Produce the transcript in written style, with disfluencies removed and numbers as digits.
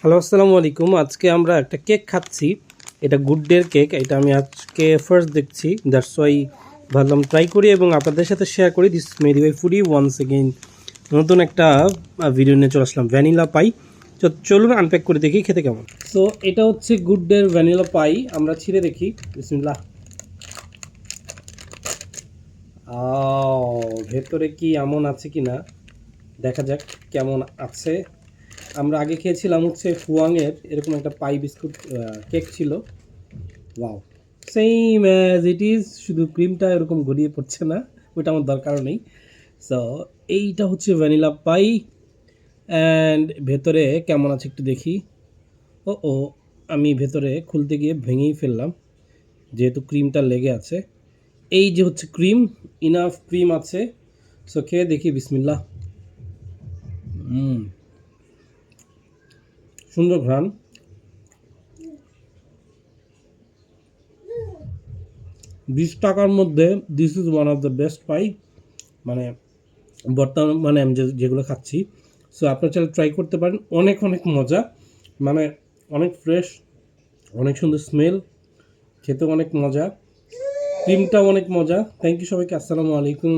Hello, আসসালামু আলাইকুম। আজকে আমরা একটা কেক খাচ্ছি। এটা গুড ডের কেক। এটা আমি আজকে ফার্স্ট দেখছি, দ্যাটস ওয়াই ভাবলাম ট্রাই করি এবং আপনাদের সাথে শেয়ার করি। This Mary by foodie once again নতুন একটা ভিডিও নিয়ে চলে আসলাম, ভ্যানিলা পাই। তো চলুন আনপ্যাক করে দেখি খেতে কেমন। সো এটা হচ্ছে গুড ডের ভ্যানিলা পাই। আমরা ছিঁড়ে দেখি। বিসমিল্লাহ। ভেতরে কি এমন আছে কি না দেখা যাক কেমন আছে। আমরা আগে খেয়েছিলাম হচ্ছে ফুয়াংয়ের এরকম একটা পাই বিস্কুট কেক ছিল। Wow, same as it is, শুধু ক্রিমটা এরকম গড়িয়ে পড়ছে না, ওটা আমার দরকারও নেই। সো এইটা হচ্ছে ভ্যানিলা পাই। অ্যান্ড ভেতরে কেমন আছে একটু দেখি। ও আমি ভেতরে খুলতে গিয়ে ভেঙেই ফেললাম, যেহেতু ক্রিমটা লেগে আছে। এই যে হচ্ছে ক্রিম, ইনাফ ক্রিম আছে। সো খেয়ে দেখি। বিসমিল্লাহ। সুন্দর ঘ্রাণ। 20 টাকার মধ্যে this is one of the best pie, মানে বর্তমানে আমি যেগুলো খাচ্ছি। সো আপনার চাইলে ট্রাই করতে পারেন। অনেক অনেক মজা, মানে অনেক ফ্রেশ, অনেক সুন্দর স্মেল, খেতেও অনেক মজা, ক্রিমটাও অনেক মজা। থ্যাংক ইউ সবাইকে। আসসালামু আলাইকুম।